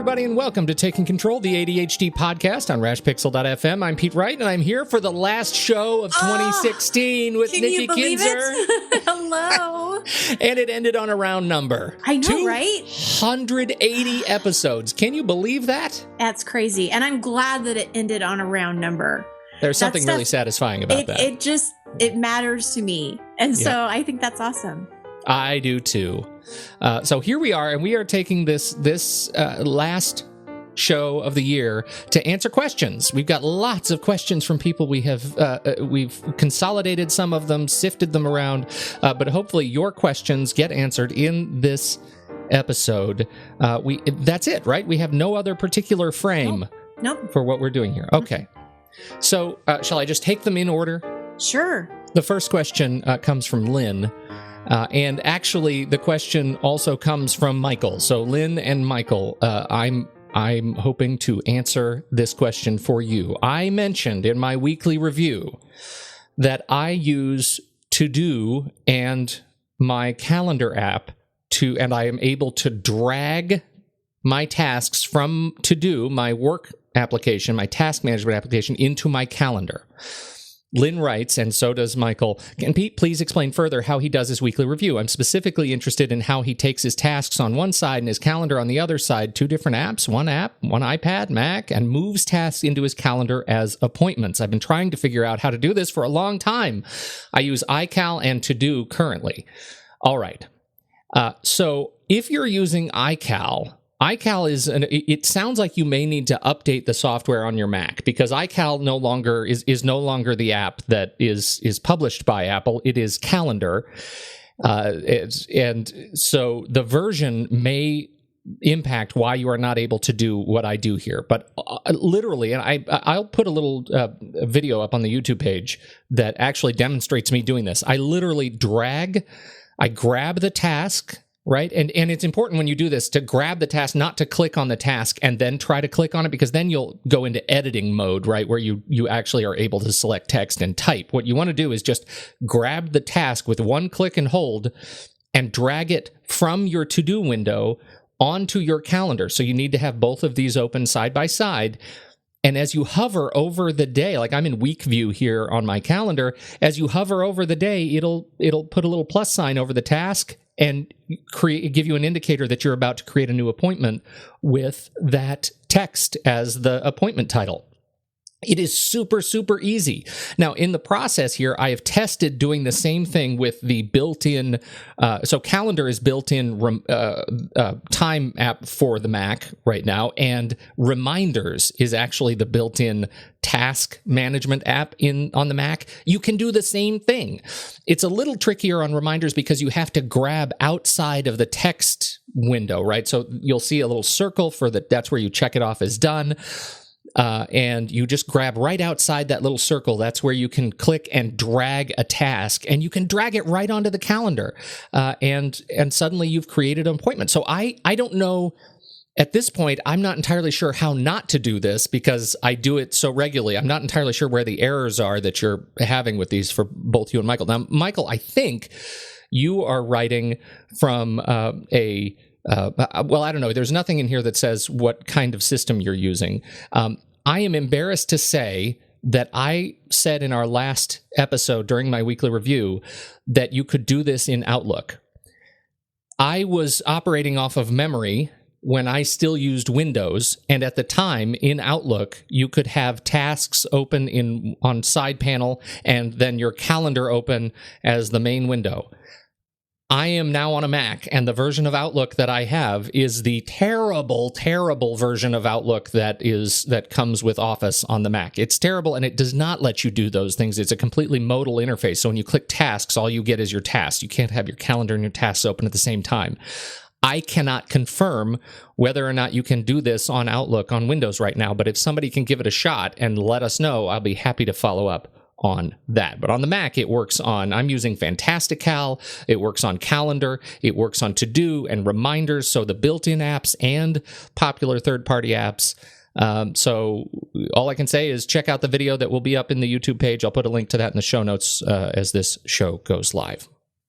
everybody, and welcome to Taking Control, the ADHD podcast on rashpixel.fm. I'm Pete Wright, and I'm here for the last show of 2016 with Nikki Pete. Hello. And it ended on a round number. I know, right? 180 episodes. Can you believe that? That's crazy. And I'm glad that it ended on a round number. There's something really satisfying about that. It matters to me. And so I think that's awesome. I do too. So here we are, and we are taking this last show of the year to answer questions. We've got lots of questions from people. We've consolidated some of them, sifted them around, but hopefully your questions get answered in this episode. That's it, right? We have no other particular frame Nope. for what we're doing here. Okay. So shall I just take them in order? Sure. The first question comes from Lynn. And actually, the question also comes from Michael. So, Lynn and Michael, I'm hoping to answer this question for you. I mentioned in my weekly review that I use To-Do and my calendar app and I am able to drag my tasks from To-Do, my work application, my task management application, into my calendar. Lynn writes, and so does Michael, can Pete please explain further how he does his weekly review? I'm specifically interested in how he takes his tasks on one side and his calendar on the other side, two different apps, one iPad, Mac, and moves tasks into his calendar as appointments. I've been trying to figure out how to do this for a long time. I use iCal and To-Do currently. All right. So if you're using iCal is, it sounds like you may need to update the software on your Mac, because iCal is no longer the app that is published by Apple. It is Calendar. And so the version may impact why you are not able to do what I do here. But literally, and I'll put a little video up on the YouTube page that actually demonstrates me doing this. I literally I grab the task, right? And it's important when you do this to grab the task, not to click on the task and then try to click on it, because then you'll go into editing mode, right? Where you actually are able to select text and type. What you want to do is just grab the task with one click and hold and drag it from your To-Do window onto your calendar. So you need to have both of these open side by side. And as you hover over the day, like I'm in week view here on my calendar, as you hover over the day, it'll put a little plus sign over the task and give you an indicator that you're about to create a new appointment with that text as the appointment title. It is super, super easy. Now, in the process here, I have tested doing the same thing with the built-in, so Calendar is built-in time app for the Mac right now, and Reminders is actually the built-in task management app on the Mac. You can do the same thing. It's a little trickier on Reminders because you have to grab outside of the text window, right? So you'll see a little circle that's where you check it off as done. And you just grab right outside that little circle. That's where you can click and drag a task, and you can drag it right onto the calendar. And suddenly you've created an appointment. So I don't know. At this point, I'm not entirely sure how not to do this because I do it so regularly. I'm not entirely sure where the errors are that you're having with these for both you and Michael. Now, Michael, I think you are writing from well, I don't know. There's nothing in here that says what kind of system you're using. I am embarrassed to say that I said in our last episode during my weekly review that you could do this in Outlook. I was operating off of memory when I still used Windows, and at the time in Outlook, you could have tasks open on side panel and then your calendar open as the main window. I am now on a Mac, and the version of Outlook that I have is the terrible, terrible version of Outlook that comes with Office on the Mac. It's terrible, and it does not let you do those things. It's a completely modal interface. So when you click tasks, all you get is your tasks. You can't have your calendar and your tasks open at the same time. I cannot confirm whether or not you can do this on Outlook on Windows right now, but if somebody can give it a shot and let us know, I'll be happy to follow up on that. But on the Mac, it works I'm using Fantastical, it works on Calendar, it works on To-Do and Reminders, so the built-in apps and popular third-party apps. So all I can say is check out the video that will be up in the YouTube page. I'll put a link to that in the show notes as this show goes live.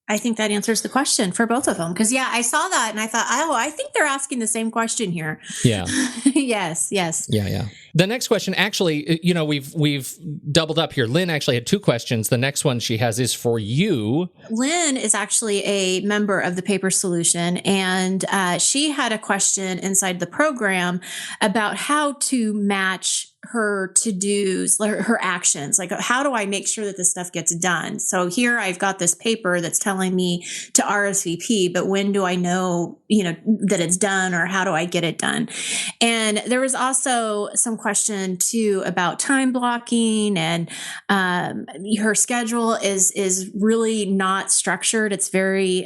I think that answers the question for both of them. Because I saw that and I thought, I think they're asking the same question here. Yeah. Yes. Yeah. The next question, actually, we've doubled up here. Lynn actually had two questions. The next one she has is for you. Lynn is actually a member of the Paper Solution, and she had a question inside the program about how to match her to-dos, her actions. Like, how do I make sure that this stuff gets done? So here I've got this paper that's telling me to RSVP, but when do I know, that it's done, or how do I get it done? And there was also some question too about time blocking, and her schedule is really not structured. It's very,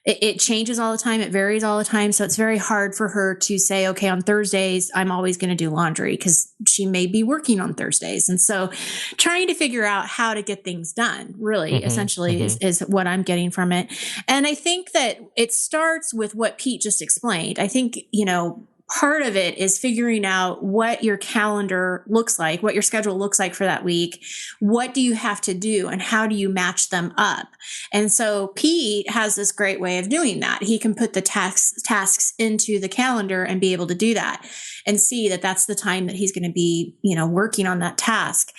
it changes all the time. It varies all the time. So it's very hard for her to say, okay, on Thursdays, I'm always going to do laundry, because she may be working on Thursdays. And so trying to figure out how to get things done, really, essentially is what I'm getting from it. And I think that it starts with what Pete just explained. I think, part of it is figuring out what your calendar looks like, what your schedule looks like for that week. What do you have to do, and how do you match them up? And so Pete has this great way of doing that. He can put the tasks into the calendar and be able to do that and see that that's the time that he's going to be, working on that task.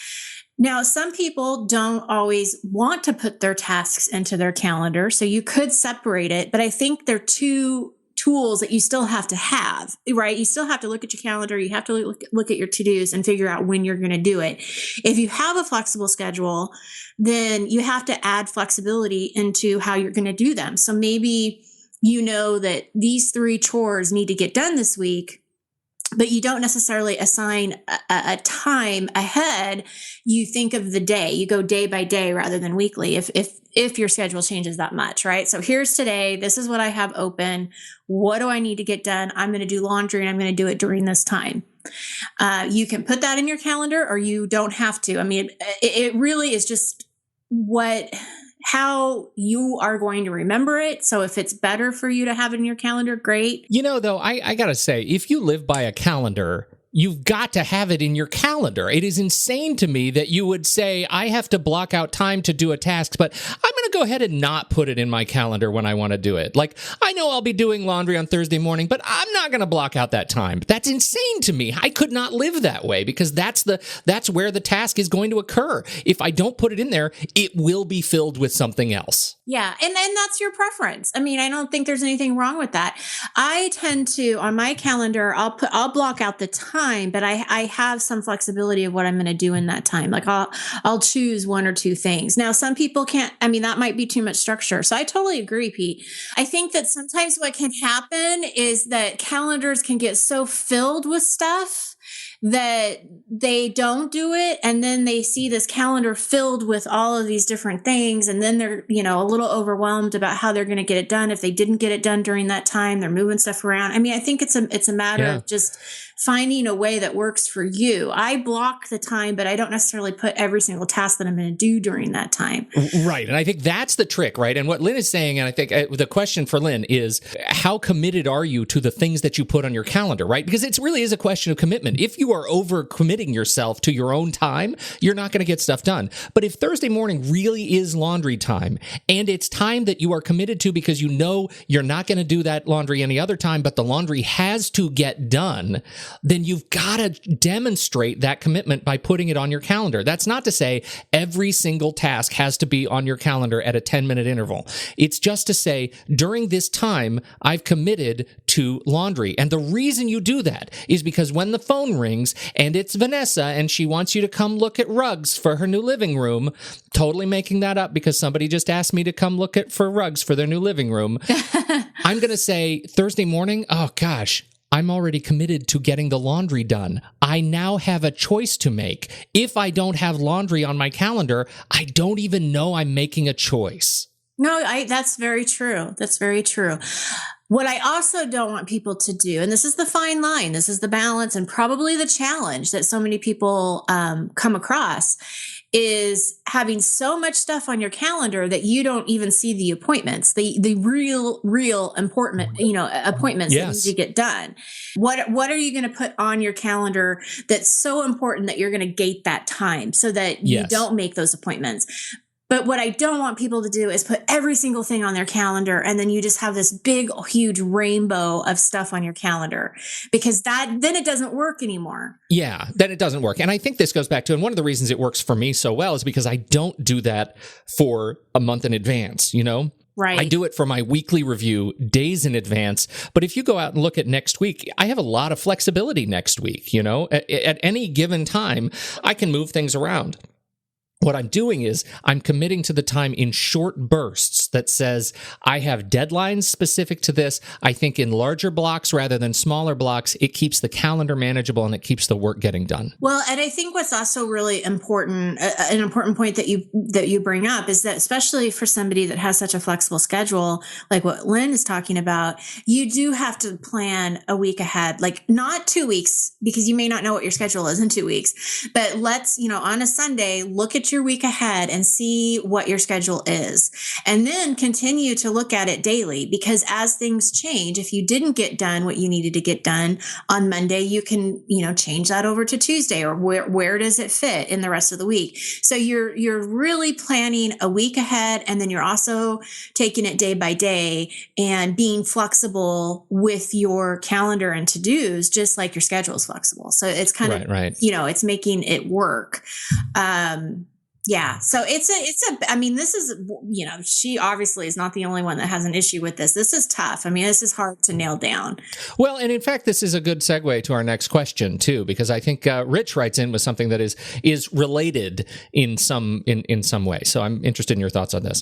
Now, some people don't always want to put their tasks into their calendar, so you could separate it, but I think they're two tools that you still have to have, right? You still have to look at your calendar. You have to look at your to-dos and figure out when you're going to do it. If you have a flexible schedule, then you have to add flexibility into how you're going to do them. So maybe that these 3 chores need to get done this week, but you don't necessarily assign a time ahead. You think of the day. You go day by day rather than weekly, if your schedule changes that much, right? So here's today. This is what I have open. What do I need to get done? I'm going to do laundry, and I'm going to do it during this time. You can put that in your calendar, or you don't have to. I mean, it really is just how you are going to remember it. So if it's better for you to have it in your calendar, great. Though, I got to say, if you live by a calendar, you've got to have it in your calendar. It is insane to me that you would say, I have to block out time to do a task, but I'm going to go ahead and not put it in my calendar when I want to do it. Like, I know I'll be doing laundry on Thursday morning, but I'm not going to block out that time. That's insane to me. I could not live that way, because that's where the task is going to occur. If I don't put it in there, it will be filled with something else. Yeah. And that's your preference. I mean, I don't think there's anything wrong with that. I tend to, on my calendar, I'll block out the time, but I have some flexibility of what I'm going to do in that time. Like I'll choose 1 or 2 things. Now, some people can't, that might be too much structure. So I totally agree, Pete. I think that sometimes what can happen is that calendars can get so filled with stuff that they don't do it. And then they see this calendar filled with all of these different things. And then they're, a little overwhelmed about how they're going to get it done. If they didn't get it done during that time, they're moving stuff around. I think it's a matter of just finding a way that works for you. I block the time, but I don't necessarily put every single task that I'm going to do during that time. Right. And I think that's the trick, right? And what Lynn is saying, and I think the question for Lynn is, how committed are you to the things that you put on your calendar, right? Because it really is a question of commitment. If you are over committing yourself to your own time, you're not going to get stuff done. But if Thursday morning really is laundry time, and it's time that you are committed to because you know you're not going to do that laundry any other time, but the laundry has to get done, then you've got to demonstrate that commitment by putting it on your calendar. That's not to say every single task has to be on your calendar at a 10-minute interval. It's just to say, during this time, I've committed to laundry. And the reason you do that is because when the phone rings and it's Vanessa and she wants you to come look at rugs for her new living room, totally making that up because somebody just asked me to come look for rugs for their new living room. I'm going to say Thursday morning, oh gosh, I'm already committed to getting the laundry done. I now have a choice to make. If I don't have laundry on my calendar, I don't even know I'm making a choice. No, that's very true. That's very true. What I also don't want people to do, and this is the fine line, this is the balance and probably the challenge that so many people come across, is having so much stuff on your calendar that you don't even see the appointments, the real important, appointments that need to get done. What are you going to put on your calendar that's so important that you're going to gate that time so that you don't make those appointments? But what I don't want people to do is put every single thing on their calendar, and then you just have this big, huge rainbow of stuff on your calendar, because then it doesn't work anymore. Yeah, then it doesn't work. And I think this goes back to, and one of the reasons it works for me so well is because I don't do that for a month in advance, Right. I do it for my weekly review days in advance. But if you go out and look at next week, I have a lot of flexibility next week. At any given time, I can move things around. What I'm doing is I'm committing to the time in short bursts that says I have deadlines specific to this. I think in larger blocks rather than smaller blocks, it keeps the calendar manageable and it keeps the work getting done. Well, and I think what's also really important, an important point that you bring up, is that especially for somebody that has such a flexible schedule, like what Lynn is talking about, you do have to plan a week ahead, like not 2 weeks, because you may not know what your schedule is in 2 weeks, but let's, on a Sunday, look at your week ahead and see what your schedule is, and then continue to look at it daily, because as things change, if you didn't get done what you needed to get done on Monday, you can, change that over to Tuesday, or where does it fit in the rest of the week? So you're really planning a week ahead, and then you're also taking it day by day and being flexible with your calendar and to-dos, just like your schedule is flexible. So it's kind of, right. It's making it work. Yeah. So this is, she obviously is not the only one that has an issue with this. This is tough. This is hard to nail down. Well, and in fact, this is a good segue to our next question too, because I think Rich writes in with something that is related in some way. So I'm interested in your thoughts on this.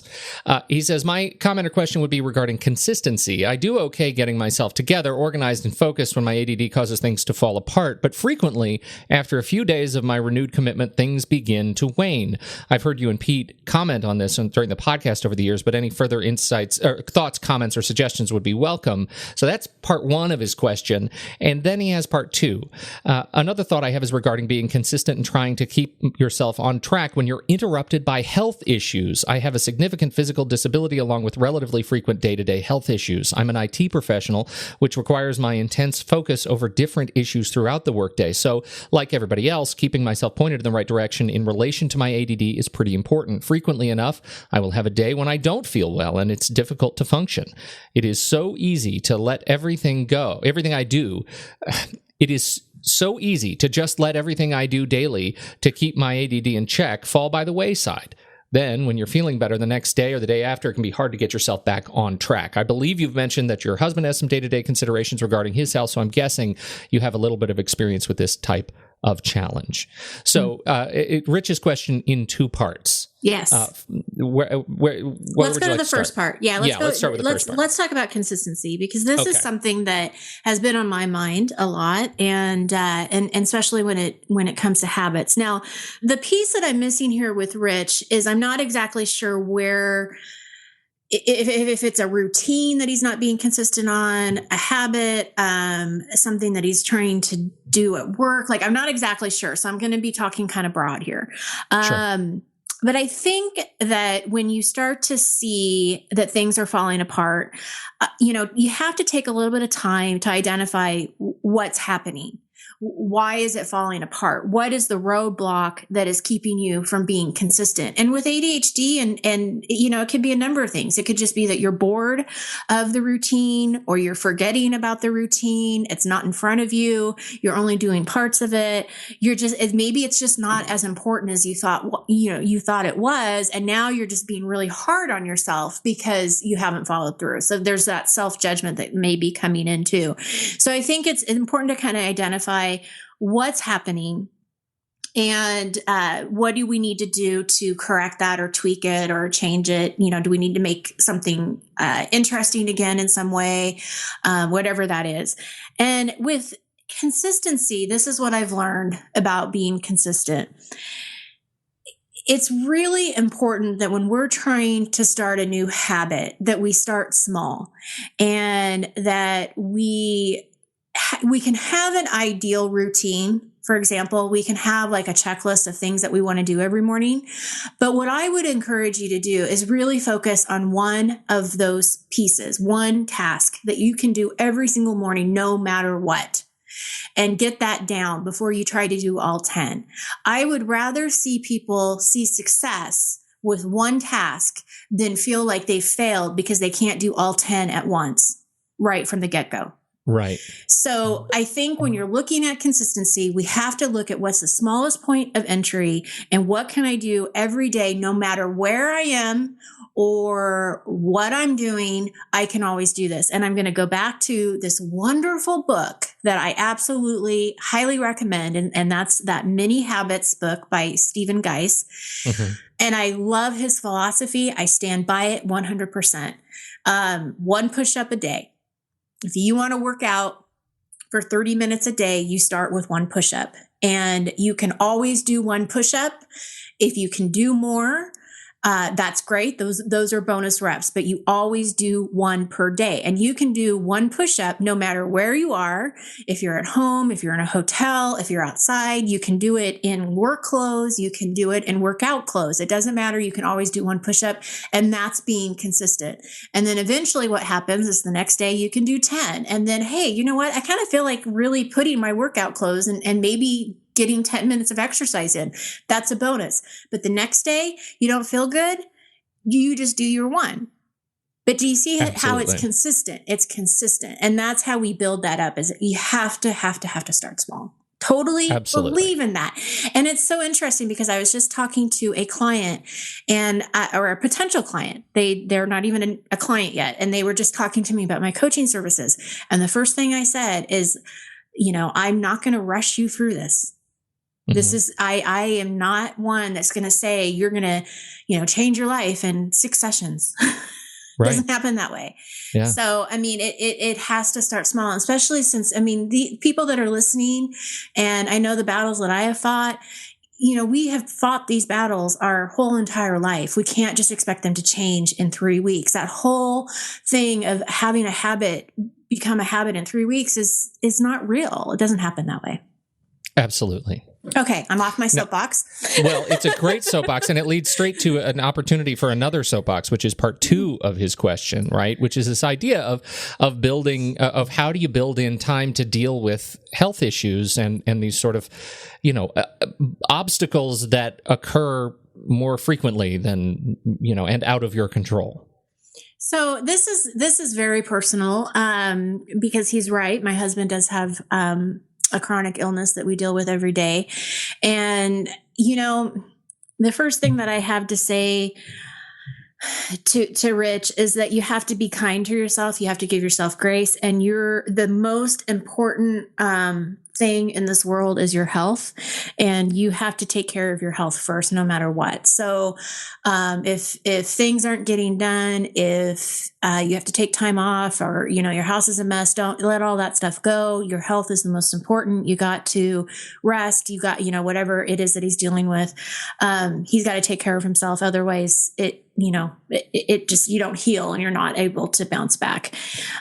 He says, my comment or question would be regarding consistency. I do okay getting myself together, organized and focused when my ADD causes things to fall apart, but frequently after a few days of my renewed commitment, things begin to wane. I've heard you and Pete comment on this during the podcast over the years, but any further insights or thoughts, comments, or suggestions would be welcome. So that's part one of his question. And then he has part two. Another thought I have is regarding being consistent and trying to keep yourself on track when you're interrupted by health issues. I have a significant physical disability along with relatively frequent day-to-day health issues. I'm an IT professional, which requires my intense focus over different issues throughout the workday. So like everybody else, keeping myself pointed in the right direction in relation to my ADD is pretty important. Frequently enough, I will have a day when I don't feel well and it's difficult to function. It is so easy to let everything go. Everything I do, it is so easy to just let everything I do daily to keep my ADD in check fall by the wayside. Then, when you're feeling better the next day or the day after, it can be hard to get yourself back on track. I believe you've mentioned that your husband has some day-to-day considerations regarding his health, so I'm guessing you have a little bit of experience with this type of challenge. So, Rich's question in two parts. Yes. Let's go to the first part. Yeah, let's start with the first part. Let's talk about consistency, because this is something that has been on my mind a lot, and especially when it comes to habits. Now, the piece that I'm missing here with Rich is I'm not exactly sure where. If it's a routine that he's not being consistent on, a habit, something that he's trying to do at work, like I'm not exactly sure. So I'm going to be talking kind of broad here. Sure. But I think that when you start to see that things are falling apart, you have to take a little bit of time to identify what's happening. Why is it falling apart? What is the roadblock that is keeping you from being consistent? And with ADHD and it could be a number of things. It could just be that you're bored of the routine, or you're forgetting about the routine. It's not in front of you. You're only doing parts of it. Maybe it's just not as important as you thought it was. And now you're just being really hard on yourself because you haven't followed through. So there's that self-judgment that may be coming in too. So I think it's important to kind of identify what's happening and what do we need to do to correct that or tweak it or change it. Do we need to make something interesting again in some way, whatever that is. And with consistency, this is what I've learned about being consistent. It's really important that when we're trying to start a new habit, that we start small, and that we can have an ideal routine. For example, we can have like a checklist of things that we want to do every morning. But what I would encourage you to do is really focus on one of those pieces, one task that you can do every single morning, no matter what, and get that down before you try to do all 10. I would rather see people see success with one task than feel like they failed because they can't do all 10 at once right from the get-go. Right. So I think when you're looking at consistency, we have to look at what's the smallest point of entry and what can I do every day, no matter where I am or what I'm doing, I can always do this. And I'm going to go back to this wonderful book that I absolutely highly recommend. And that's that Mini Habits book by Stephen Geis. Mm-hmm. And I love his philosophy. I stand by it 100%. One push-up a day. If you want to work out for 30 minutes a day, you start with one push-up, and you can always do one push-up. If you can do more, that's great. Those are bonus reps, but you always do one per day, and you can do one push-up no matter where you are. If you're at home, if you're in a hotel, if you're outside, you can do it in work clothes. You can do it in workout clothes. It doesn't matter. You can always do one push-up, and that's being consistent. And then eventually what happens is the next day you can do 10. And then, hey, you know what? I kind of feel like really putting my workout clothes and maybe getting 10 minutes of exercise in. That's a bonus. But the next day you don't feel good, you just do your one. But do you see how it's consistent? It's consistent. And that's how we build that up, is you have to start small. Totally believe in that. And it's so interesting because I was just talking to a client or a potential client. They're not even a client yet. And they were just talking to me about my coaching services. And the first thing I said is, I'm not going to rush you through this. This is, I am not one that's going to say you're going to, change your life in 6 sessions. Right. Doesn't happen that way. Yeah. So, it has to start small, especially since, the people that are listening, and I know the battles that I have fought, we have fought these battles our whole entire life. We can't just expect them to change in 3 weeks. That whole thing of having a habit become a habit in 3 weeks is not real. It doesn't happen that way. Absolutely. Okay, I'm off my soapbox. Well, it's a great soapbox, and it leads straight to an opportunity for another soapbox, which is part 2 of his question, right? Which is this idea of building, of how do you build in time to deal with health issues and these sort of, obstacles that occur more frequently than, and out of your control. So this is very personal, because he's right. My husband does have, a chronic illness that we deal with every day. And, the first thing that I have to say to Rich is that you have to be kind to yourself. You have to give yourself grace. And the most important thing in this world is your health. And you have to take care of your health first, no matter what. So if things aren't getting done, if you have to take time off, or, your house is a mess, don't let all that stuff go. Your health is the most important. You got to rest. You got, whatever it is that he's dealing with. He's got to take care of himself. Otherwise it just, you don't heal and you're not able to bounce back.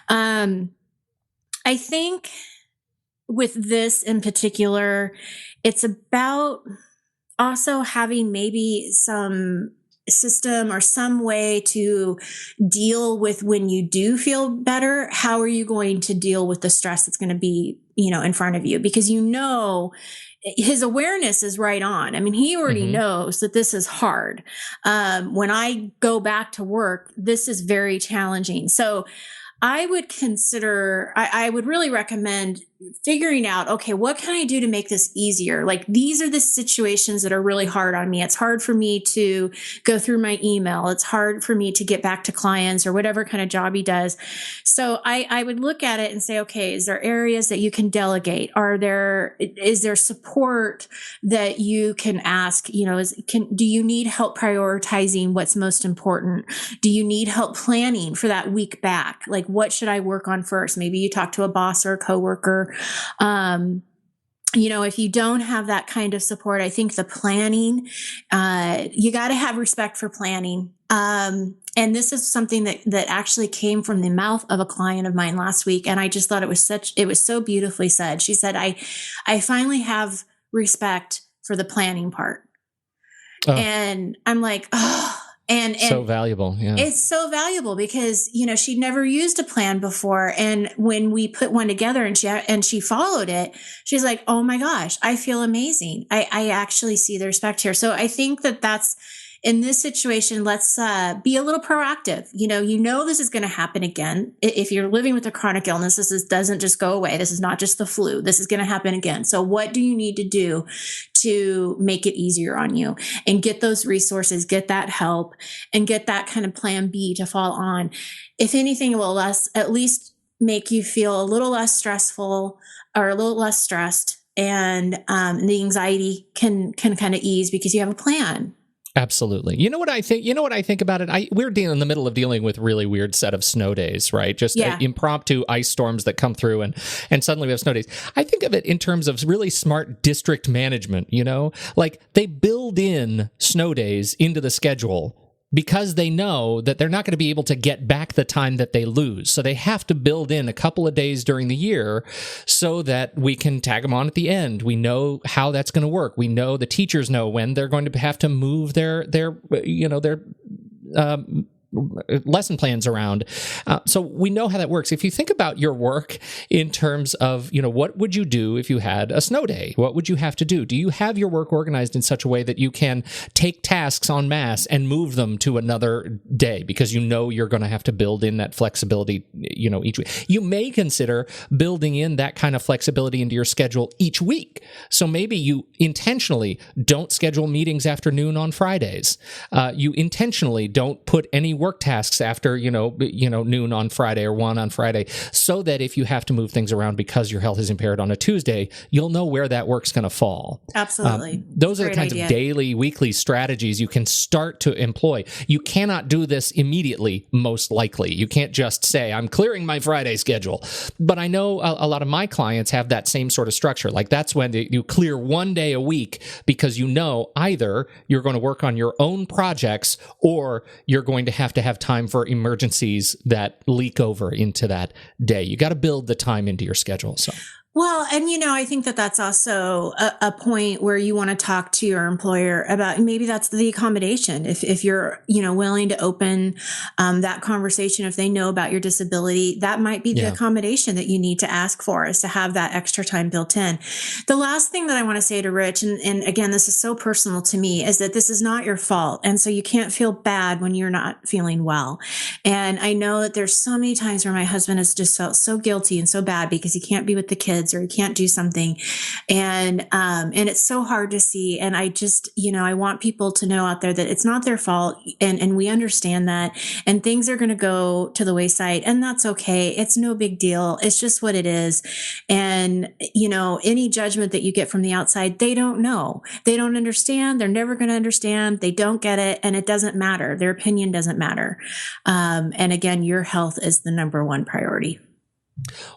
I think with this in particular, it's about also having maybe some system or some way to deal with when you do feel better. How are you going to deal with the stress that's going to be, in front of you? Because his awareness is right on. He already knows that this is hard. When I go back to work, this is very challenging. So I would really recommend figuring out, okay, what can I do to make this easier? Like, these are the situations that are really hard on me. It's hard for me to go through my email. It's hard for me to get back to clients or whatever kind of job he does. So I would look at it and say, okay, is there areas that you can delegate? Is there support that you can ask? Do you need help prioritizing what's most important? Do you need help planning for that week back? Like, what should I work on first? Maybe you talk to a boss or a coworker. If you don't have that kind of support, I think the planning, you got to have respect for planning. And this is something that actually came from the mouth of a client of mine last week. And I just thought it was so beautifully said. She said, I finally have respect for the planning part. Oh. And I'm like, oh. And so valuable. Yeah. It's so valuable because, she'd never used a plan before. And when we put one together and she followed it, she's like, oh my gosh, I feel amazing. I actually see the respect here. So I think that's in this situation, let's be a little proactive. You know this is going to happen again. If you're living with a chronic illness, doesn't just go away. This is not just the flu. This is going to happen again. So what do you need to do to make it easier on you and get those resources, get that help, and get that kind of plan B to fall on? If anything, it will at least make you feel a little less stressful or a little less stressed, and the anxiety can kind of ease because you have a plan. Absolutely. You know what I think about it? We're in the middle of dealing with really weird set of snow days, right? Just impromptu ice storms that come through, and suddenly we have snow days. I think of it in terms of really smart district management, like they build in snow days into the schedule because they know that they're not going to be able to get back the time that they lose. So they have to build in a couple of days during the year so that we can tag them on at the end. We know how that's going to work. We know the teachers know when they're going to have to move their lesson plans around. So we know how that works. If you think about your work in terms of, what would you do if you had a snow day? What would you have to do? Do you have your work organized in such a way that you can take tasks en masse and move them to another day because you're going to have to build in that flexibility, each week? You may consider building in that kind of flexibility into your schedule each week. So maybe you intentionally don't schedule meetings after noon on Fridays. You intentionally don't put any work tasks after noon on Friday or 1 on Friday, so that if you have to move things around because your health is impaired on a Tuesday, you'll know where that work's going to fall. Absolutely. Those are the kinds of daily, weekly strategies you can start to employ. You cannot do this immediately, most likely. You can't just say, I'm clearing my Friday schedule. But I know a lot of my clients have that same sort of structure. Like that's when you clear one day a week because either you're going to work on your own projects or you're going to have time for emergencies that leak over into that day. You got to build the time into your schedule. So. Well, and I think that's also a point where you want to talk to your employer about, maybe that's the accommodation. If you're, willing to open that conversation, if they know about your disability, that might be the accommodation that you need to ask for, is to have that extra time built in. The last thing that I want to say to Rich, and again, this is so personal to me, is that this is not your fault. And so you can't feel bad when you're not feeling well. And I know that there's so many times where my husband has just felt so guilty and so bad because he can't be with the kids or he can't do something. And it's so hard to see. And I just, I want people to know out there that it's not their fault. And we understand that, and things are going to go to the wayside, and that's okay. It's no big deal. It's just what it is. And, any judgment that you get from the outside, they don't know. They don't understand. They're never going to understand. They don't get it. And it doesn't matter. Their opinion doesn't matter. And again, your health is the number one priority.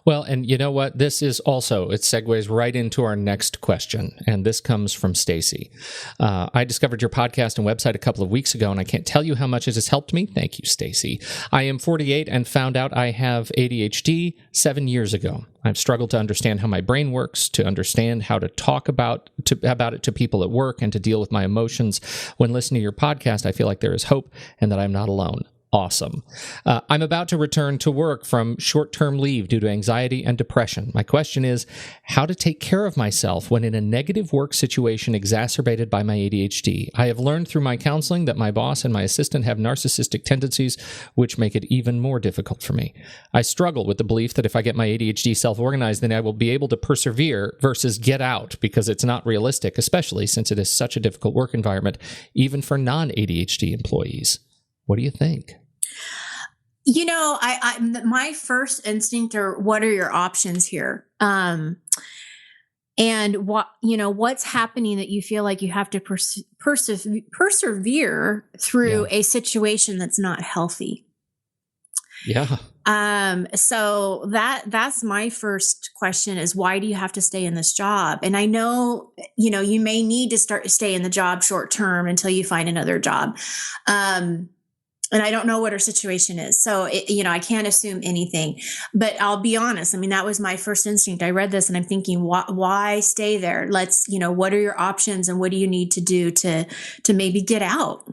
Well, and you know what? It segues right into our next question. And this comes from Stacy. I discovered your podcast and website a couple of weeks ago, and I can't tell you how much it has helped me. Thank you, Stacy. I am 48 and found out I have ADHD 7 years ago. I've struggled to understand how my brain works, to understand how to talk about it to people at work, and to deal with my emotions. When listening to your podcast, I feel like there is hope and that I'm not alone. Awesome. I'm about to return to work from short-term leave due to anxiety and depression. My question is how to take care of myself when in a negative work situation exacerbated by my ADHD. I have learned through my counseling that my boss and my assistant have narcissistic tendencies, which make it even more difficult for me. I struggle with the belief that if I get my ADHD self-organized, then I will be able to persevere versus get out, because it's not realistic, especially since it is such a difficult work environment, even for non-ADHD employees. What do you think? My first instinct are, what are your options here? And what's happening that you feel like you have to persevere through a situation that's not healthy. Yeah. So that's my first question, is why do you have to stay in this job? And I know, you may need to stay in the job short term until you find another job. And I don't know what her situation is. So, I can't assume anything, but I'll be honest. I mean, that was my first instinct. I read this and I'm thinking, why stay there? Let's, what are your options and what do you need to do to maybe get out?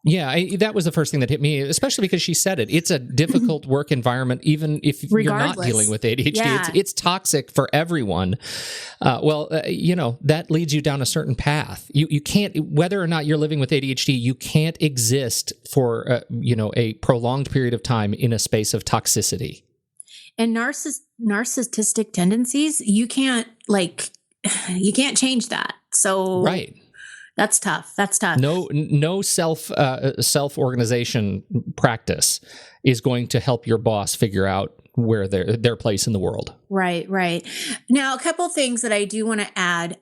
Yeah, that was the first thing that hit me, especially because she said it. It's a difficult work environment, even if you're not dealing with ADHD. Yeah. It's toxic for everyone. That leads you down a certain path. You can't, whether or not you're living with ADHD, you can't exist for a prolonged period of time in a space of toxicity. And narcissistic tendencies, you can't change that. So right. That's tough. No self-organization practice is going to help your boss figure out where their place in the world. Right. Now, a couple things that I do want to add,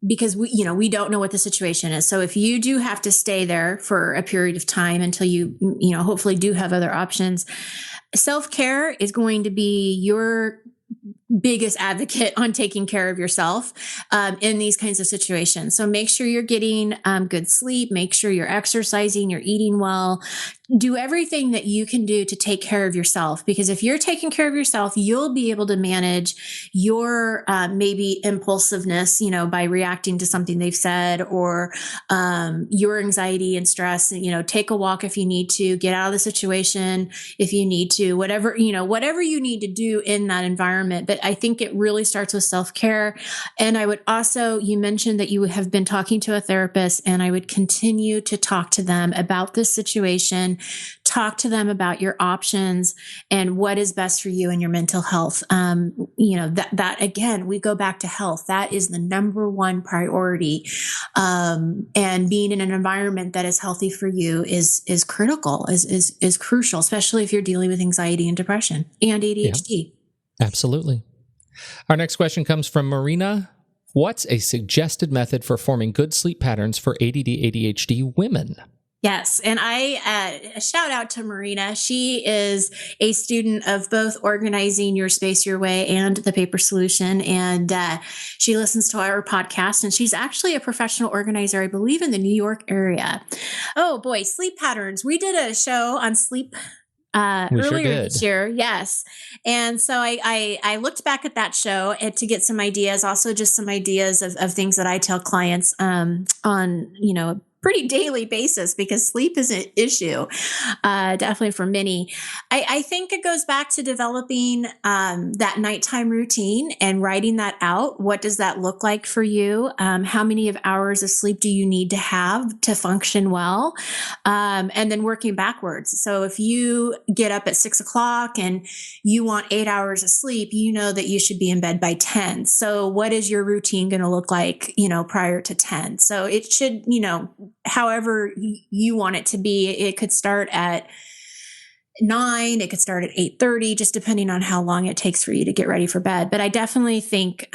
because we don't know what the situation is. So if you do have to stay there for a period of time until you hopefully do have other options, self-care is going to be your biggest advocate on taking care of yourself in these kinds of situations. So make sure you're getting good sleep, make sure you're exercising, you're eating well, do everything that you can do to take care of yourself. Because if you're taking care of yourself, you'll be able to manage your maybe impulsiveness, by reacting to something they've said, or your anxiety and stress. Take a walk if you need to, get out of the situation if you need to, whatever you need to do in that environment. But I think it really starts with self-care. And I would also, you mentioned that you have been talking to a therapist, and I would continue to talk to them about this situation. Talk to them about your options and what is best for you and your mental health. That again, we go back to health. That is the number one priority. And being in an environment that is healthy for you is critical, is crucial, especially if you're dealing with anxiety and depression and ADHD. Yeah, absolutely. Our next question comes from Marina. What's a suggested method for forming good sleep patterns for ADD, ADHD women? Yes. And I shout out to Marina. She is a student of both Organizing Your Space Your Way and The Paper Solution. And she listens to our podcast, and she's actually a professional organizer, I believe, in the New York area. Oh boy, sleep patterns. We did a show on sleep earlier this year. Yes. And so I looked back at that show to get some ideas, also just some ideas of things that I tell clients on, pretty daily basis, because sleep is an issue, definitely for many. I think it goes back to developing that nighttime routine and writing that out. What does that look like for you? How many hours of sleep do you need to have to function well? And then working backwards. So if you get up at 6:00 and you want 8 hours of sleep, you know that you should be in bed by 10. So what is your routine going to look like, prior to 10? So it should, however you want it to be. It could start at 9, it could start at 8:30, just depending on how long it takes for you to get ready for bed. But I definitely think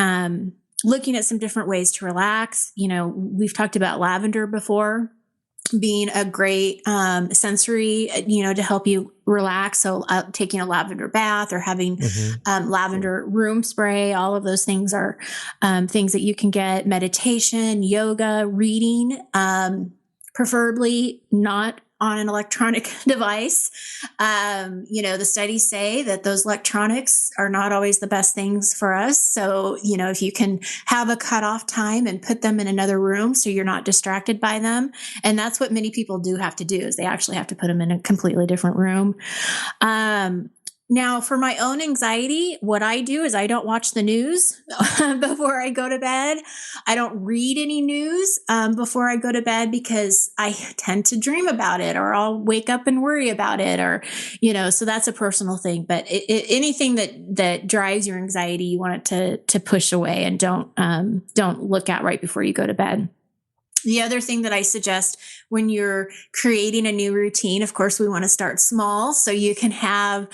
looking at some different ways to relax. We've talked about lavender before being a great sensory, to help you relax. So taking a lavender bath or having lavender room spray, all of those things are things that you can get. Meditation, yoga, reading, preferably not on an electronic device. The studies say that those electronics are not always the best things for us. So, if you can have a cutoff time and put them in another room so you're not distracted by them. And that's what many people do have to do, is they actually have to put them in a completely different room. Now, for my own anxiety, what I do is I don't watch the news before I go to bed. I don't read any news before I go to bed, because I tend to dream about it, or I'll wake up and worry about it, or, so that's a personal thing. But anything that drives your anxiety, you want it to push away and don't look at right before you go to bed. The other thing that I suggest when you're creating a new routine, of course, we want to start small, so you can have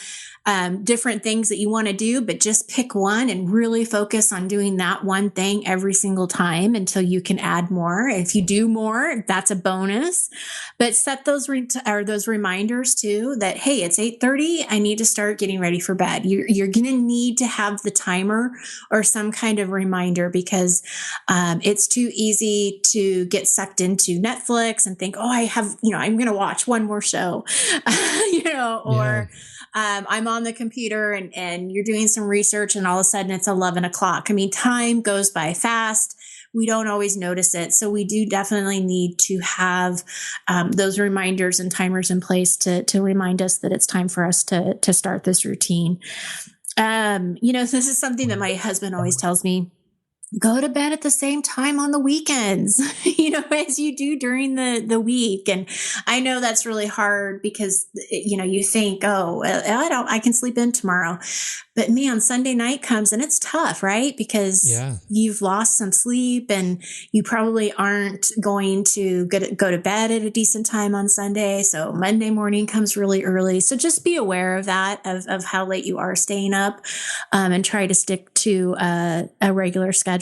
different things that you want to do, but just pick one and really focus on doing that one thing every single time until you can add more. If you do more, that's a bonus, but set those reminders too, that, hey, it's 8:30. I need to start getting ready for bed. You're going to need to have the timer or some kind of reminder, because it's too easy to get sucked into Netflix and think, oh, I have, I'm going to watch one more show, or I'm on the computer and you're doing some research and all of a sudden it's 11 o'clock. I mean, time goes by fast. we don't always notice it. So we do definitely need to have those reminders and timers in place to remind us that it's time for us to start this routine. This is something that my husband always tells me. Go to bed at the same time on the weekends, as you do during the week. And I know that's really hard because, you think, I can sleep in tomorrow. But man, Sunday night comes and it's tough, right? Because you've lost some sleep and you probably aren't going to go to bed at a decent time on Sunday. So Monday morning comes really early. So just be aware of that, of how late you are staying up, and try to stick to a regular schedule.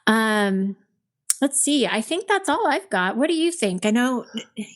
Let's see. I think that's all I've got. What do you think? I know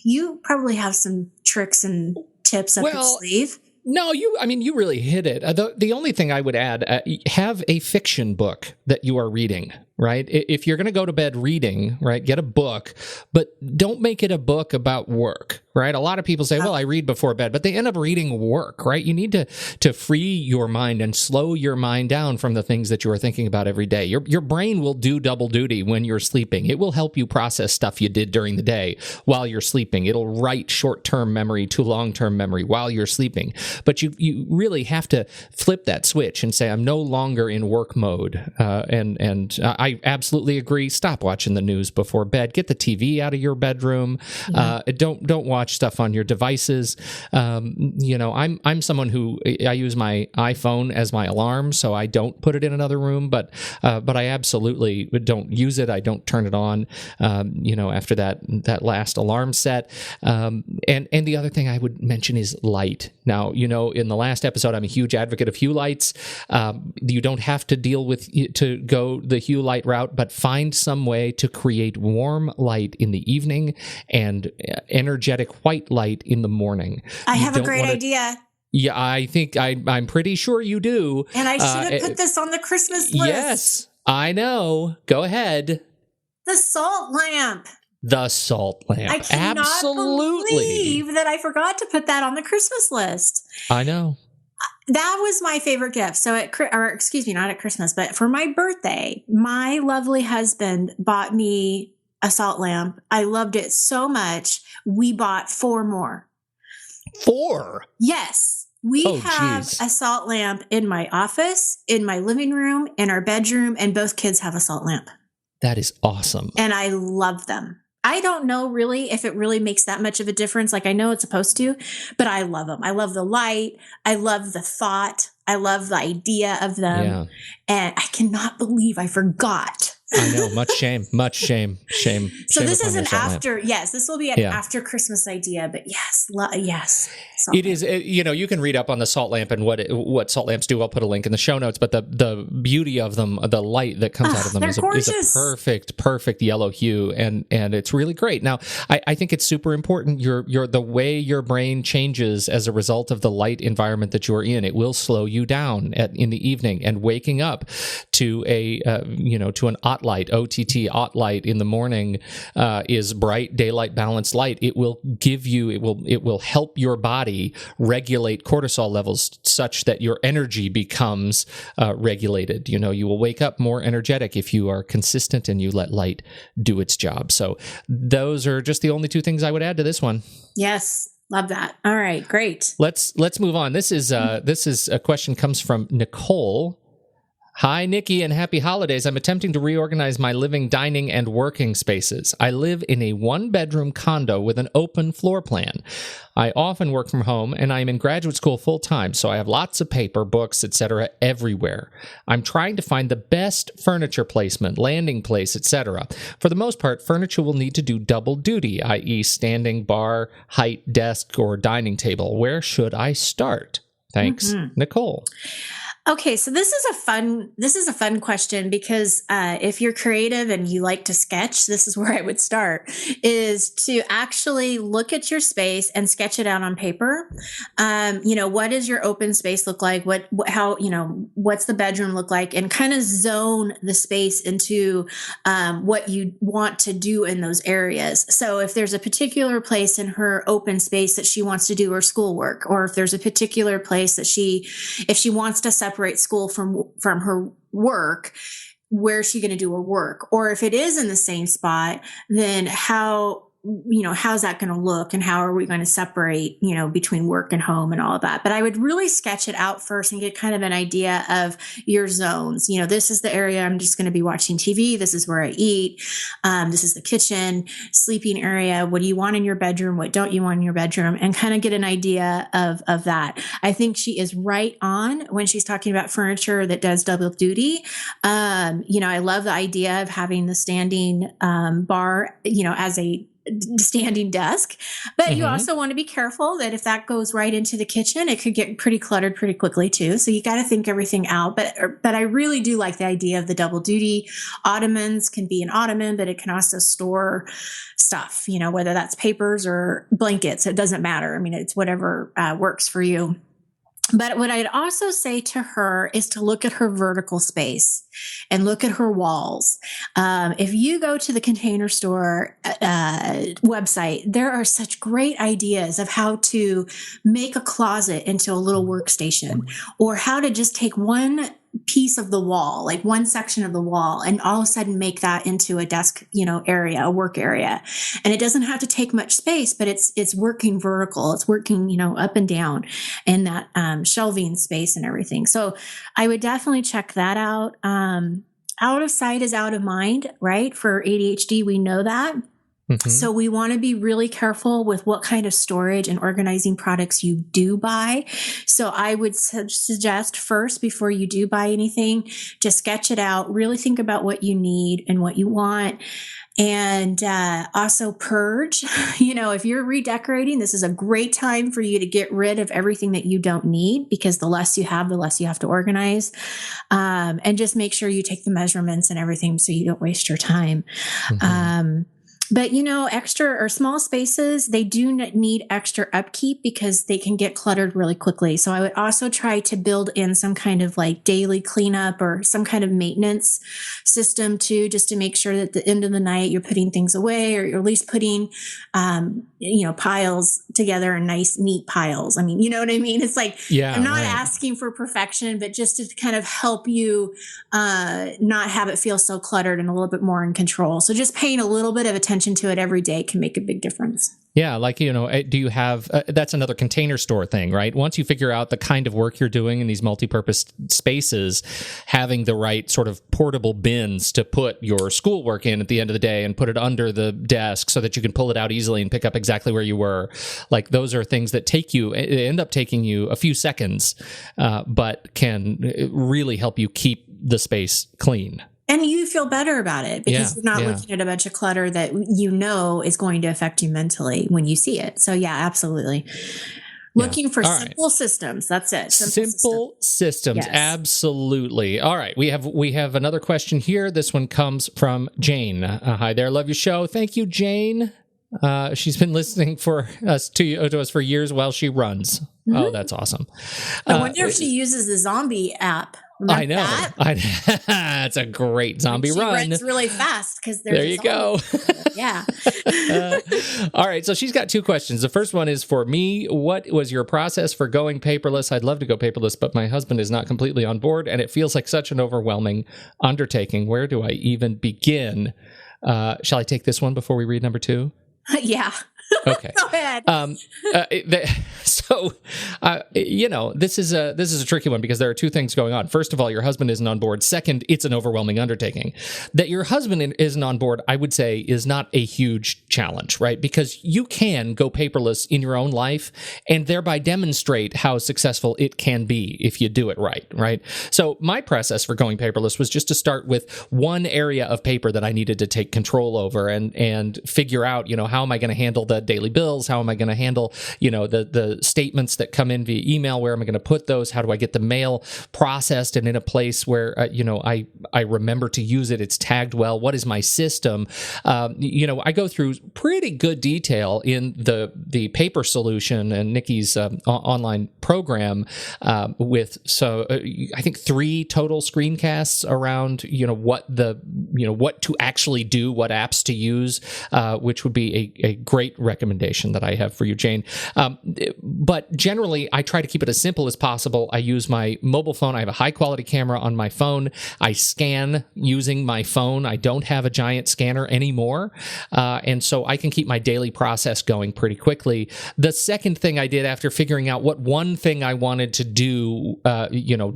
you probably have some tricks and tips up your sleeve. No, you really hit it. The only thing I would add, have a fiction book that you are reading, right? If you're going to go to bed reading, right, get a book, but don't make it a book about work, right? A lot of people say, well, I read before bed, but they end up reading work, right? You need to free your mind and slow your mind down from the things that you are thinking about every day. Your brain will do double duty when you're sleeping. It will help you process stuff you did during the day while you're sleeping. It'll write short-term memory to long-term memory while you're sleeping. But you really have to flip that switch and say, I'm no longer in work mode. And I absolutely agree. Stop watching the news before bed. Get the TV out of your bedroom. Don't watch stuff on your devices. I'm someone who I use my iPhone as my alarm, so I don't put it in another room. But I absolutely don't use it. I don't turn it on. After that last alarm set. And the other thing I would mention is light. Now, in the last episode, I'm a huge advocate of hue lights. You don't have to to go the hue light route, but find some way to create warm light in the evening and energetic white light in the morning. I have a great idea. Yeah, I think I'm pretty sure you do. And I should have put this on the Christmas list. Yes, I know. Go ahead. The salt lamp. The salt lamp. I cannot believe that I forgot to put that on the Christmas list. I know. That was my favorite gift. So not at Christmas, but for my birthday, my lovely husband bought me a salt lamp. I loved it so much. We bought 4 more. 4? Yes. We have a salt lamp in my office, in my living room, in our bedroom, and both kids have a salt lamp. That is awesome. And I love them. I don't know really if it really makes that much of a difference. Like I know it's supposed to, but I love them. I love the light. I love the thought. I love the idea of them. Yeah. And I cannot believe I forgot. I know. Much shame. So this is an after, this will be an after Christmas idea, but yes. It is, you can read up on the salt lamp and what salt lamps do. I'll put a link in the show notes, but the beauty of them, the light that comes out of them is a perfect yellow hue. And it's really great. Now, I think it's super important. The way your brain changes as a result of the light environment that you're in, it will slow you down in the evening, and waking up to to an OTT light in the morning is bright daylight balanced light. It will help your body regulate cortisol levels such that your energy becomes regulated. You will wake up more energetic if you are consistent and you let light do its job. So those are just the only 2 things I would add to this one. Yes. Love that. All right, great. Let's move on. This is a question comes from Nicole. Hi, Nikki, and happy holidays. I'm attempting to reorganize my living, dining, and working spaces. I live in a 1-bedroom condo with an open floor plan. I often work from home, and I'm in graduate school full-time, so I have lots of paper, books, etc. everywhere. I'm trying to find the best furniture placement, landing place, etc. For the most part, furniture will need to do double duty, i.e. standing, bar, height, desk, or dining table. Where should I start? Thanks, Nicole. Okay, so this is a fun question because if you're creative and you like to sketch, this is where I would start, is to actually look at your space and sketch it out on paper. What does your open space look like? What's the bedroom look like? And kind of zone the space into what you want to do in those areas. So if there's a particular place in her open space that she wants to do her schoolwork, or if there's a particular place that if she wants to separate school from her work, where's she going to do her work? Or if it is in the same spot, then how's that going to look, and how are we going to separate, between work and home and all of that? But I would really sketch it out first and get kind of an idea of your zones. This is the area I'm just going to be watching TV. This is where I eat. This is the kitchen, sleeping area. What do you want in your bedroom? What don't you want in your bedroom? And kind of get an idea of that. I think she is right on when she's talking about furniture that does double duty. I love the idea of having the standing bar, as a standing desk, but you also want to be careful that if that goes right into the kitchen, it could get pretty cluttered pretty quickly too. So you got to think everything out. But I really do like the idea of the double duty. Ottomans can be an ottoman, but it can also store stuff, whether that's papers or blankets. It doesn't matter. I mean, it's whatever works for you. But what I'd also say to her is to look at her vertical space and look at her walls. If you go to the Container Store website, there are such great ideas of how to make a closet into a little workstation, or how to just take one piece of the wall, like one section of the wall, and all of a sudden make that into a desk, area, a work area. And it doesn't have to take much space, but it's working vertical. It's working, up and down in that shelving space and everything. So I would definitely check that out. Out of sight is out of mind, right? For ADHD, we know that. So we want to be really careful with what kind of storage and organizing products you do buy. So I would suggest first, before you do buy anything, just sketch it out, really think about what you need and what you want. And also purge. If you're redecorating, this is a great time for you to get rid of everything that you don't need, because the less you have, the less you have to organize. And just make sure you take the measurements and everything so you don't waste your time. But, extra or small spaces, they do need extra upkeep because they can get cluttered really quickly. So I would also try to build in some kind of like daily cleanup or some kind of maintenance system too, just to make sure that at the end of the night you're putting things away, or you're at least putting, piles together in nice, neat piles. I mean, you know what I mean? It's like, I'm not asking for perfection, but just to kind of help you not have it feel so cluttered and a little bit more in control. So just paying a little bit of attention to it every day can make a big difference. Yeah, like, do you have, that's another Container Store thing, right? Once you figure out the kind of work you're doing in these multi-purpose spaces, having the right sort of portable bins to put your schoolwork in at the end of the day and put it under the desk so that you can pull it out easily and pick up exactly where you were. Like, those are things that end up taking you a few seconds, but can really help you keep the space clean. And you feel better about it because you're not looking at a bunch of clutter that is going to affect you mentally when you see it. So absolutely. Looking for simple systems. That's it. Simple systems. Yes. Absolutely. All right. We have another question here. This one comes from Jane. Hi there. Love your show. Thank you, Jane. She's been listening to us for years while she runs. Oh, that's awesome. I wonder if she uses the zombie app. I know. That's a great zombie run. She runs really fast because there's there you go. Yeah. All right. So she's got two questions. The first one is for me. What was your process for going paperless? I'd love to go paperless, but my husband is not completely on board, and it feels like such an overwhelming undertaking. Where do I even begin? Shall I take this one before we read number two? Yeah. Okay. Go ahead. This is a tricky one because there are two things going on. First of all, your husband isn't on board. Second, it's an overwhelming undertaking. That your husband isn't on board, I would say, is not a huge challenge, right? Because you can go paperless in your own life and thereby demonstrate how successful it can be if you do it right? So my process for going paperless was just to start with one area of paper that I needed to take control over and figure out, how am I going to handle the daily bills? How am I going to handle, the statements that come in via email? Where am I going to put those? How do I get the mail processed and in a place where, I remember to use it? It's tagged well. What is my system? I go through pretty good detail in the paper solution and Nikki's online program with, I think 3 total screencasts around, what to actually do, what apps to use, which would be a great recommendation that I have for you, Jane. But generally, I try to keep it as simple as possible. I use my mobile phone. I have a high-quality camera on my phone. I scan using my phone. I don't have a giant scanner anymore. And so I can keep my daily process going pretty quickly. The second thing I did after figuring out what one thing I wanted to do,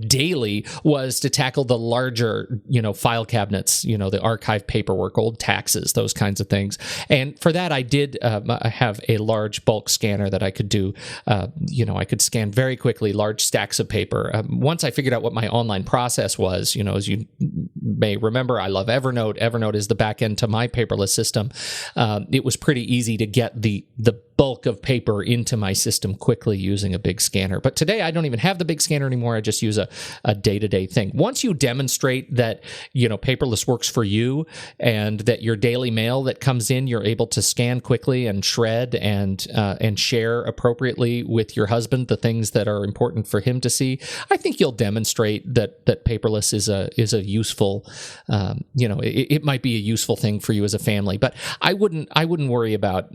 daily was to tackle the larger, file cabinets, the archive paperwork, old taxes, those kinds of things. And for that, I did have a large bulk scanner that I could do. I could scan very quickly large stacks of paper. Once I figured out what my online process was, as you may remember, I love Evernote. Evernote is the back end to my paperless system. It was pretty easy to get the bulk of paper into my system quickly using a big scanner. But today I don't even have the big scanner anymore. I just use a day-to-day thing. Once you demonstrate that, paperless works for you and that your daily mail that comes in, you're able to scan quickly and shred and share appropriately with your husband the things that are important for him to see, I think you'll demonstrate that paperless is a useful, it might be a useful thing for you as a family. But I wouldn't worry about,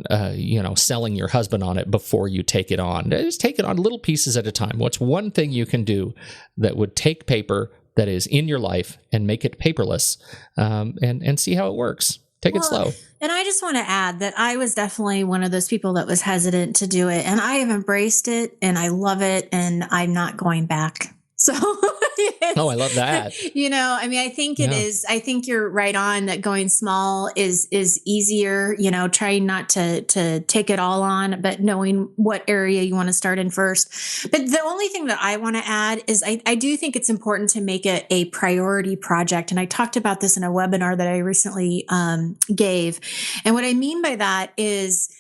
selling your husband on it before you take it on. Just take it on little pieces at a time. What's one thing you can do that would take paper that is in your life and make it paperless, and see how it works. Take it slow. And I just want to add that I was definitely one of those people that was hesitant to do it. And I have embraced it and I love it and I'm not going back. So, oh, I love that. I think it is. I think you're right on that going small is easier, trying not to take it all on, but knowing what area you want to start in first. But the only thing that I want to add is I do think it's important to make it a priority project. And I talked about this in a webinar that I recently gave. And what I mean by that is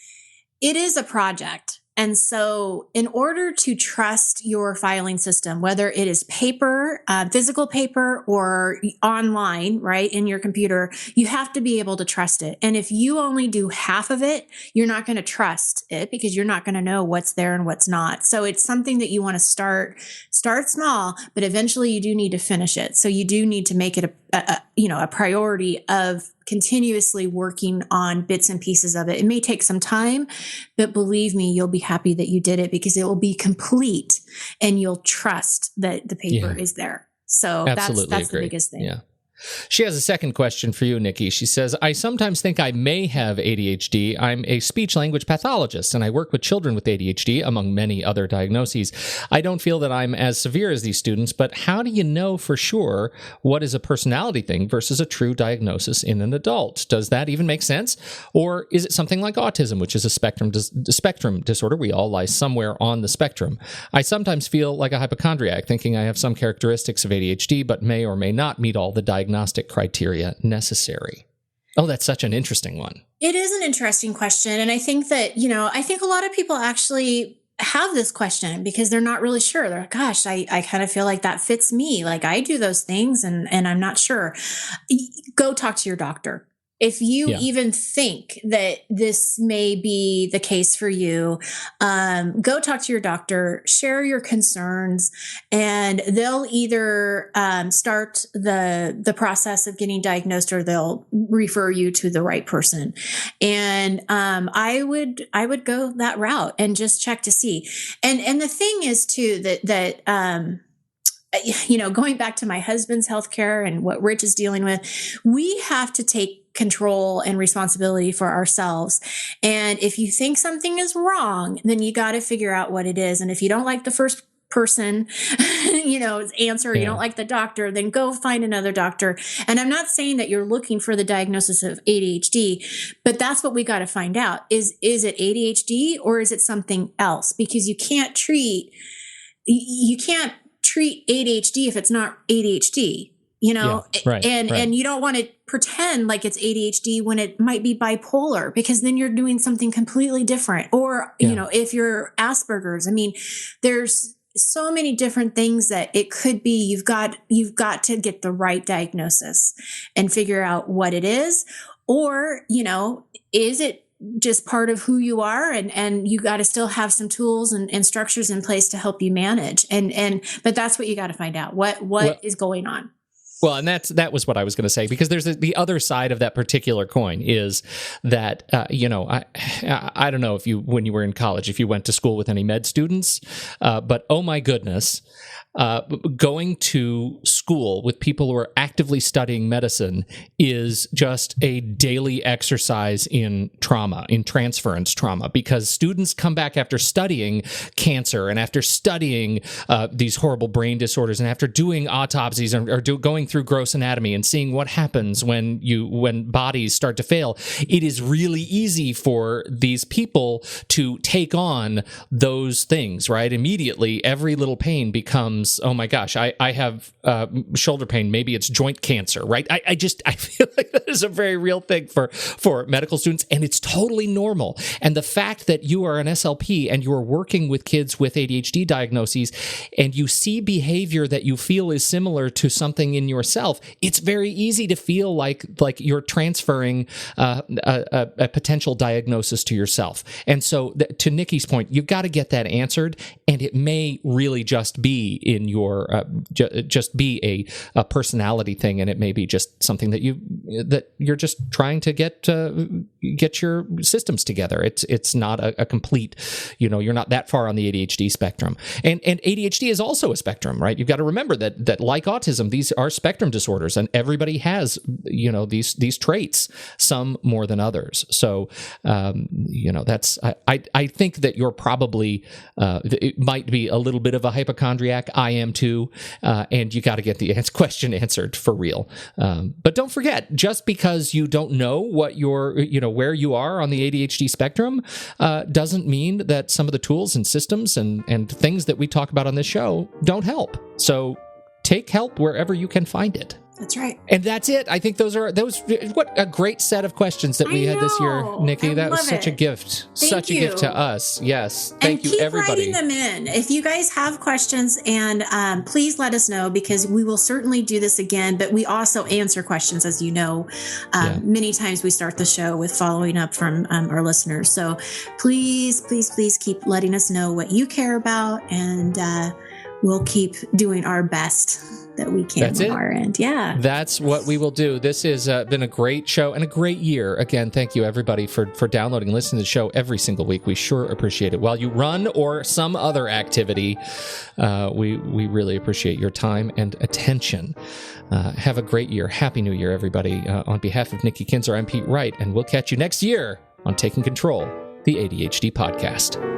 it is a project. And so in order to trust your filing system, whether it is paper, physical paper, or online, right, in your computer, you have to be able to trust it. And if you only do half of it, you're not going to trust it because you're not going to know what's there and what's not. So it's something that you want to start small, but eventually you do need to finish it. So you do need to make it a priority of continuously working on bits and pieces of it. It may take some time, but believe me, you'll be happy that you did it because it will be complete and you'll trust that the paper is there. So that's the biggest thing. Yeah. She has a second question for you, Nikki. She says, I sometimes think I may have ADHD. I'm a speech-language pathologist, and I work with children with ADHD, among many other diagnoses. I don't feel that I'm as severe as these students, but how do you know for sure what is a personality thing versus a true diagnosis in an adult? Does that even make sense? Or is it something like autism, which is a spectrum disorder? We all lie somewhere on the spectrum. I sometimes feel like a hypochondriac, thinking I have some characteristics of ADHD, but may or may not meet all the diagnostic criteria necessary. Oh, that's such an interesting one. It is an interesting question. And I think that, I think a lot of people actually have this question because they're not really sure. They're like, gosh, I kind of feel like that fits me. Like I do those things and I'm not sure. Go talk to your doctor. If you even think that this may be the case for you, go talk to your doctor, share your concerns, and they'll either start the process of getting diagnosed or they'll refer you to the right person. And I would go that route and just check to see. And the thing is too that going back to my husband's healthcare and what Rich is dealing with, we have to take control and responsibility for ourselves. And if you think something is wrong, then you got to figure out what it is. And if you don't like the first person, answer, you don't like the doctor, then go find another doctor. And I'm not saying that you're looking for the diagnosis of ADHD, but that's what we got to find out. Is it ADHD or is it something else? Because you can't treat ADHD if it's not ADHD. And you don't want to pretend like it's ADHD when it might be bipolar, because then you're doing something completely different. Or, if you're Asperger's, there's so many different things that it could be. You've got to get the right diagnosis and figure out what it is. Or, is it just part of who you are, and you got to still have some tools and structures in place to help you manage. But that's what you got to find out. What is going on? Well, and that was what I was going to say, because there's the other side of that particular coin is that, I don't know if when you were in college, if you went to school with any med students, but oh my goodness, going to school with people who are actively studying medicine is just a daily exercise in trauma, in transference trauma, because students come back after studying cancer and after studying these horrible brain disorders and after doing autopsies or going through gross anatomy and seeing what happens when bodies start to fail. It is really easy for these people to take on those things, right? Immediately, every little pain becomes, oh my gosh, I have shoulder pain. Maybe it's joint cancer, right? I feel like that is a very real thing for medical students, and it's totally normal. And the fact that you are an SLP and you are working with kids with ADHD diagnoses and you see behavior that you feel is similar to something in yourself, it's very easy to feel like you're transferring a potential diagnosis to yourself. And so to Nikki's point, you've got to get that answered, and it may really just be in your just be a personality thing, and it may be just something that you're just trying to get your systems together. It's not a complete, you're not that far on the ADHD spectrum, and ADHD is also a spectrum, right? You've got to remember that like autism, these are spectrum disorders, and everybody has these traits, some more than others. So that's I think that you're probably it might be a little bit of a hypochondriac. I am too, and you got to get the question answered for real. But don't forget, just because you don't know what where you are on the ADHD spectrum, doesn't mean that some of the tools and systems and things that we talk about on this show don't help. So take help wherever you can find it. That's right. And that's it. I think those what a great set of questions that we had this year, Nikki. That was such a gift. Such a gift to us. Yes. Thank you, everybody. Keep writing them in. If you guys have questions, and please let us know, because we will certainly do this again, but we also answer questions, as you know. Many times we start the show with following up from our listeners. So please, please, please keep letting us know what you care about, and we'll keep doing our best that we can on our end. Yeah. That's what we will do. This has been a great show and a great year. Again, thank you, everybody, for downloading and listening to the show every single week. We sure appreciate it. While you run or some other activity, we really appreciate your time and attention. Have a great year. Happy New Year, everybody. On behalf of Nikki Kinzer, I'm Pete Wright, and we'll catch you next year on Taking Control, the ADHD podcast.